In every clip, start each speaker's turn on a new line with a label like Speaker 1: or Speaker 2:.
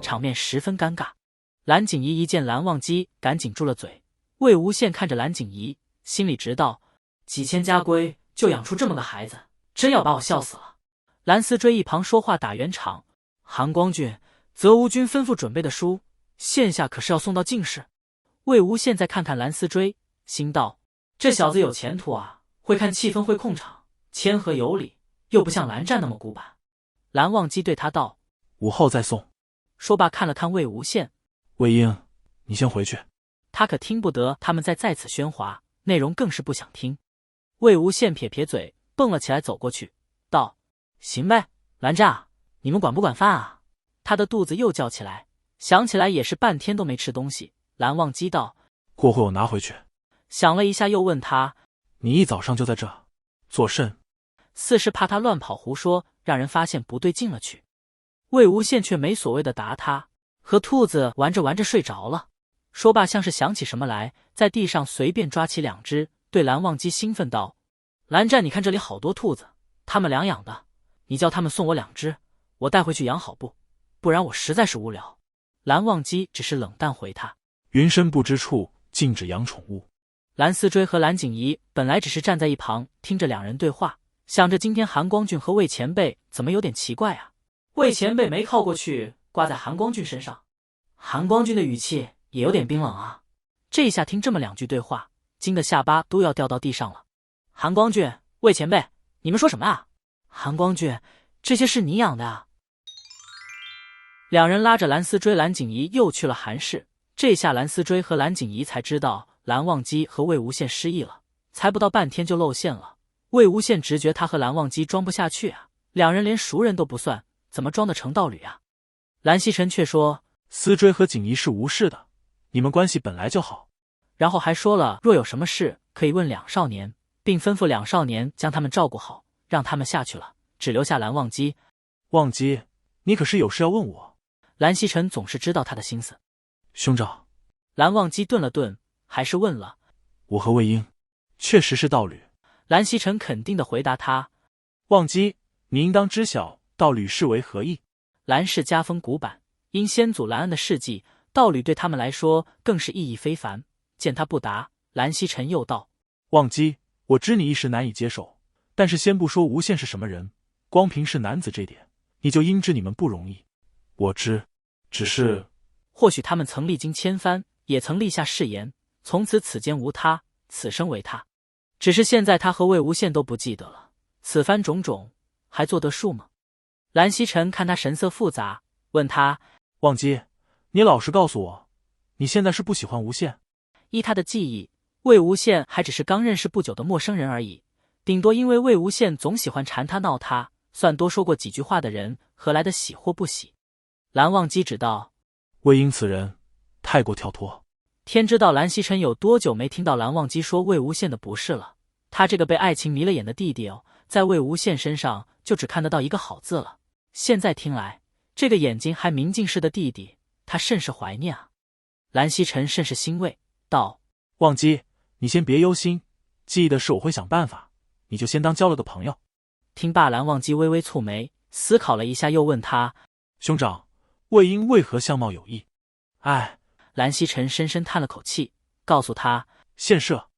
Speaker 1: 场面十分尴尬。蓝景怡一见蓝忘机，赶紧住了嘴。魏无羡看着蓝景怡，心里直道：几千家规就养出这么个孩子，真要把我笑死了。蓝思追一旁说话打圆场：韩光俊，泽无君吩咐准备的书，现下可是要送到进士。魏无羡再看看蓝思追，心道：这小子有前途啊，会看气氛，会控场，谦和有礼，又不像蓝湛那么古板。蓝忘机对他道：
Speaker 2: 午后再送。
Speaker 1: 说罢看了看魏无羡：
Speaker 2: 魏婴，你先回去。
Speaker 1: 他可听不得他们在此喧哗，内容更是不想听。魏无羡撇撇嘴，蹦了起来走过去，道：行呗，蓝湛，你们管不管饭啊？他的肚子又叫起来，想起来也是半天都没吃东西。蓝忘机道：
Speaker 2: 过会我拿回去。
Speaker 1: 想了一下又问他：
Speaker 2: 你一早上就在这做甚？
Speaker 1: 似是怕他乱跑胡说，让人发现不对劲了去。魏无羡却没所谓的答他：和兔子玩着玩着睡着了。说罢像是想起什么来，在地上随便抓起2只，对蓝忘机兴奋道：蓝湛，你看这里好多兔子，他们两养的，你叫他们送我2只，我带回去养好不然我实在是无聊。蓝忘机只是冷淡回他：
Speaker 2: 云深不知处，禁止养宠物。
Speaker 1: 蓝思追和蓝景怡本来只是站在一旁听着2人对话，想着今天韩光俊和魏前辈怎么有点奇怪啊。魏前辈没靠过去挂在韩光俊身上，韩光俊的语气也有点冰冷啊。这下听这么2句对话，惊得下巴都要掉到地上了。韩光俊，魏前辈，你们说什么啊？韩光俊，这些是你养的啊？2人拉着蓝思追、蓝景怡又去了韩氏。这下蓝思追和蓝景怡才知道蓝忘机和魏无羡失忆了，才不到半天就露馅了。魏无羡直觉他和蓝忘机装不下去啊，2人连熟人都不算，怎么装得成道侣啊？蓝曦臣却说：
Speaker 2: 思追和景怡是无事的，你们关系本来就好。
Speaker 1: 然后还说了若有什么事可以问2少年，并吩咐2少年将他们照顾好，让他们下去了，只留下蓝忘机。
Speaker 2: 忘机，你可是有事要问我？
Speaker 1: 蓝曦臣总是知道他的心思。
Speaker 2: 兄长。
Speaker 1: 蓝忘机顿了顿，还是问了：
Speaker 2: 我和魏婴确实是道侣。
Speaker 1: 蓝曦臣肯定地回答他：
Speaker 2: 忘机，你应当知晓道侣是为何意。
Speaker 1: 蓝氏家风古板，因先祖蓝恩的事迹，道侣对他们来说更是意义非凡。见他不答，蓝曦臣又道：
Speaker 2: 忘机，我知你一时难以接受，但是先不说无羡是什么人，光凭是男子这点，你就应知你们不容易。我知，只是
Speaker 1: 或许他们曾历经千帆，也曾立下誓言，从此此间无他，此生为他。只是现在他和魏无羡都不记得了，此番种种还做得数吗？蓝曦臣看他神色复杂，问他：
Speaker 2: 忘机，你老实告诉我，你现在是不喜欢无羡？
Speaker 1: 依他的记忆，魏无羡还只是刚认识不久的陌生人而已，顶多因为魏无羡总喜欢缠他闹他，算多说过几句话的人，何来的喜或不喜？蓝忘机只道：
Speaker 2: 魏婴此人太过跳脱。
Speaker 1: 天知道蓝曦臣有多久没听到蓝忘机说魏无羡的不是了。他这个被爱情迷了眼的弟弟在魏无羡身上就只看得到一个好字了。现在听来，这个眼睛还明镜似的弟弟，他甚是怀念啊。蓝曦臣甚是欣慰，道：
Speaker 2: 忘机，你先别忧心，记忆的事我会想办法，你就先当交了个朋友。
Speaker 1: 听罢，蓝忘机微微蹙眉，思考了一下，又问他：
Speaker 2: 兄长，魏婴为何相貌有异？哎。
Speaker 1: 蓝曦臣深深叹了口气，告诉他：
Speaker 2: 献社。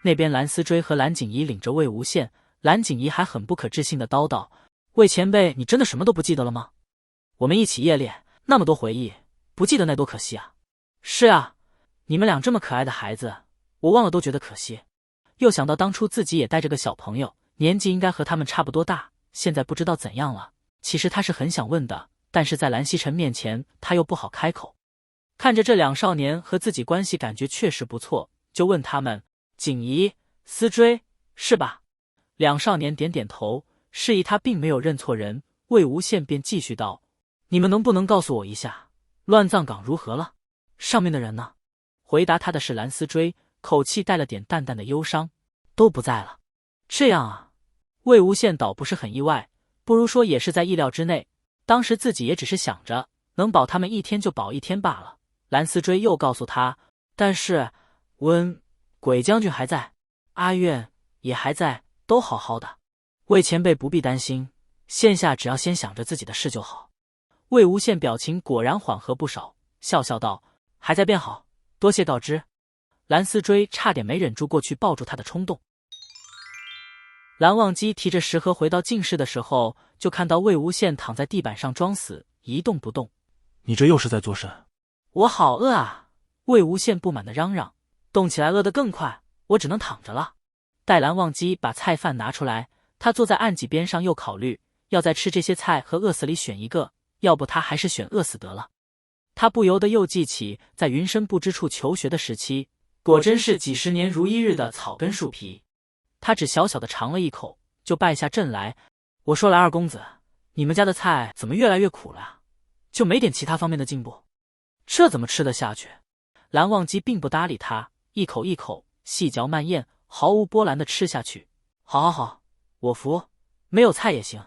Speaker 1: 那边蓝思追和蓝景怡领着魏无羡，蓝景怡还很不可置信的叨叨：魏前辈，你真的什么都不记得了吗？我们一起夜练，那么多回忆，不记得那多可惜啊。是啊，你们俩这么可爱的孩子，我忘了都觉得可惜。又想到当初自己也带着个小朋友，年纪应该和他们差不多大，现在不知道怎样了。其实他是很想问的，但是在蓝曦臣面前他又不好开口。看着这2少年和自己关系感觉确实不错，就问他们：景怡、思追，是吧？2少年点点头，示意他并没有认错人。魏无羡便继续道：你们能不能告诉我一下，乱葬岗如何了？上面的人呢？回答他的是蓝思追，口气带了点淡淡的忧伤：都不在了。这样啊？魏无羡倒不是很意外，不如说也是在意料之内。当时自己也只是想着能保他们1天就保1天罢了。蓝思追又告诉他：但是鬼将军还在，阿苑也还在，都好好的。魏前辈不必担心，现下只要先想着自己的事就好。魏无羡表情果然缓和不少，笑笑道：“还在变好，多谢告知。”蓝思追差点没忍住过去抱住他的冲动。蓝忘机提着食盒回到净室的时候，就看到魏无羡躺在地板上装死，一动不动。
Speaker 2: 你这又是在做甚？
Speaker 1: 我好饿啊！魏无羡不满地嚷嚷，动起来饿得更快，我只能躺着了。待蓝忘机把菜饭拿出来，他坐在案几边上又考虑，要在吃这些菜和饿死里选一个，要不他还是选饿死得了。他不由得又记起在云深不知处求学的时期，果真是几十年如一日的草根树皮。他只小小的尝了一口，就败下阵来。我说蓝二公子，你们家的菜怎么越来越苦了啊？就没点其他方面的进步？这怎么吃得下去？蓝忘机并不搭理他，一口一口细嚼慢咽，毫无波澜地吃下去。好好好，我服，没有菜也行，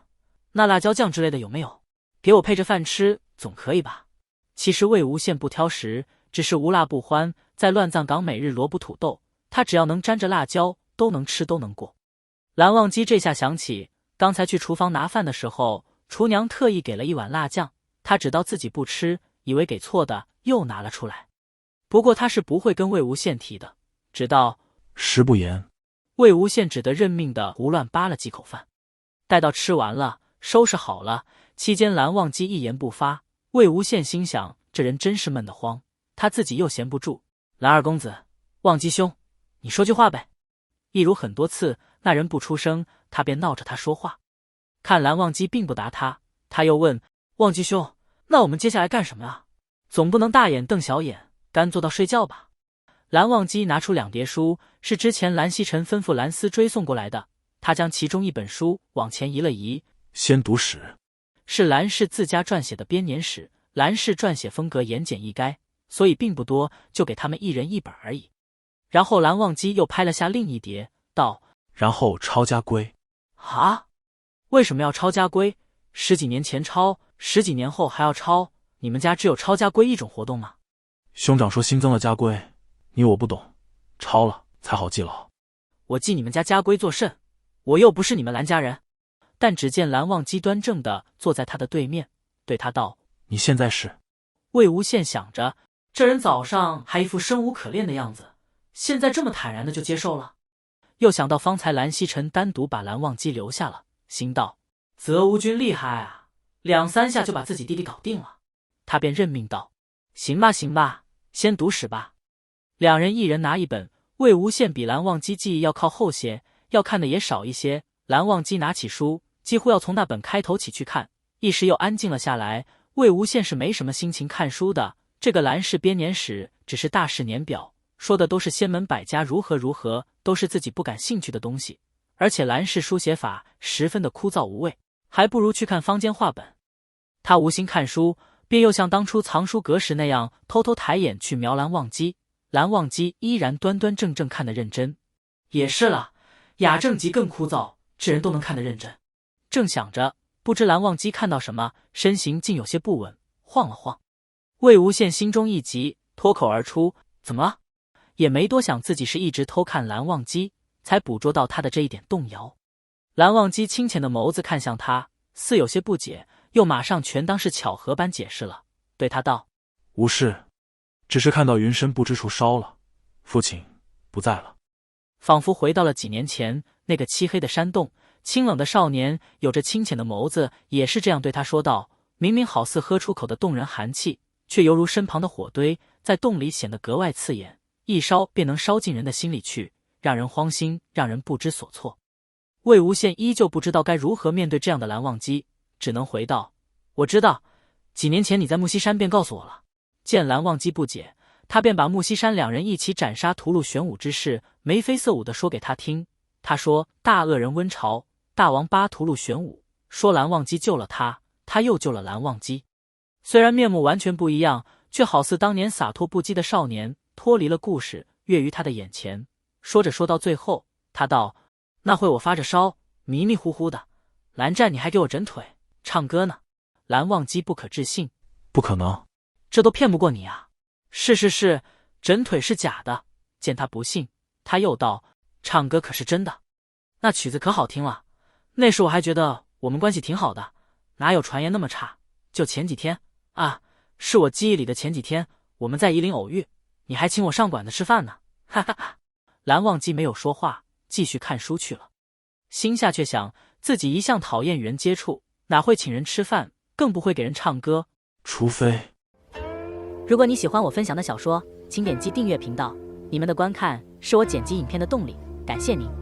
Speaker 1: 那辣椒酱之类的有没有？给我配着饭吃总可以吧？其实魏无羡不挑食，只是无辣不欢。在乱葬岗每日萝卜土豆，他只要能沾着辣椒都能吃都能过。蓝忘机这下想起刚才去厨房拿饭的时候，厨娘特意给了一碗辣酱，他只当自己不吃，以为给错的，又拿了出来。不过他是不会跟魏无羡提的，直到
Speaker 2: 食不言，
Speaker 1: 魏无羡只得认命的胡乱扒了几口饭。待到吃完了，收拾好了，期间蓝忘机一言不发。魏无羡心想，这人真是闷得慌，他自己又闲不住。蓝二公子，忘机兄，你说句话呗。一如很多次，那人不出声，他便闹着他说话。看蓝忘机并不答他，他又问：忘机兄，那我们接下来干什么啊？总不能大眼瞪小眼，干坐到睡觉吧？蓝忘机拿出2叠书，是之前蓝曦臣吩咐蓝思追送过来的。他将其中一本书往前移了移，
Speaker 2: 先读史，
Speaker 1: 是蓝氏自家撰写的编年史。蓝氏撰写风格言简意赅，所以并不多，就给他们一人一本而已。然后蓝忘机又拍了下另一叠，道：
Speaker 2: 然后抄家规。
Speaker 1: 啊？为什么要抄家规？10几年前抄，10几年后还要抄，你们家只有抄家规一种活动吗？
Speaker 2: 兄长说新增了家规，你我不懂，抄了才好记牢。
Speaker 1: 我记你们家家规作甚？我又不是你们蓝家人。但只见蓝忘机端正地坐在他的对面，对他道：
Speaker 2: 你现在是？
Speaker 1: 魏无羡想着，这人早上还一副生无可恋的样子，现在这么坦然的就接受了。又想到方才蓝曦臣单独把蓝忘机留下了，心道：泽无君厉害啊，2、3下就把自己弟弟搞定了。他便任命道：行吧行吧，先读史吧。2人一人拿一本，魏无羡比蓝忘机记忆要靠后些，要看的也少一些。蓝忘机拿起书，几乎要从那本开头起去看，一时又安静了下来。魏无羡是没什么心情看书的，这个蓝氏编年史只是大事年表，说的都是仙门百家如何如何，都是自己不感兴趣的东西。而且蓝氏书写法十分的枯燥无味，还不如去看坊间话本。他无心看书，便又像当初藏书阁时那样偷偷抬眼去瞄蓝忘机。蓝忘机依然端端正正看得认真。也是了，雅正集更枯燥，这人都能看得认真。正想着，不知蓝忘机看到什么，身形竟有些不稳，晃了晃。魏无羡心中一急，脱口而出：怎么了？也没多想自己是一直偷看蓝忘机，才捕捉到他的这一点动摇。蓝忘机清浅的眸子看向他，似有些不解，又马上全当是巧合般解释了，对他道：
Speaker 2: 无事，只是看到云深不知处烧了，父亲不在了。
Speaker 1: 仿佛回到了几年前那个漆黑的山洞，清冷的少年有着清浅的眸子，也是这样对他说道。明明好似喝出口的动人寒气，却犹如身旁的火堆，在洞里显得格外刺眼，一烧便能烧进人的心里去，让人慌心，让人不知所措。魏无羡依旧不知道该如何面对这样的蓝忘机，只能回道：我知道，几年前你在木溪山便告诉我了。见蓝忘机不解，他便把木溪山2人一起斩杀屠戮玄武之事眉飞色舞地说给他听。他说大恶人温巢，大王八屠戮玄武，说蓝忘机救了他，他又救了蓝忘机。虽然面目完全不一样，却好似当年洒脱不羁的少年，脱离了故事，跃于他的眼前。说着说到最后，他道：那会我发着烧，迷迷糊糊的，蓝湛你还给我枕腿唱歌呢。蓝忘机不可置信：
Speaker 2: 不可能，
Speaker 1: 这都骗不过你啊。是，枕腿是假的。见他不信，他又道：唱歌可是真的，那曲子可好听了，那时我还觉得我们关系挺好的，哪有传言那么差，就前几天啊，是我记忆里的前几天，我们在夷陵偶遇，你还请我上馆子吃饭呢，哈哈哈。蓝忘机没有说话，继续看书去了，心下却想，自己一向讨厌与人接触，哪会请人吃饭，更不会给人唱歌，
Speaker 2: 除非……
Speaker 3: 如果你喜欢我分享的小说，请点击订阅频道，你们的观看是我剪辑影片的动力，感谢您。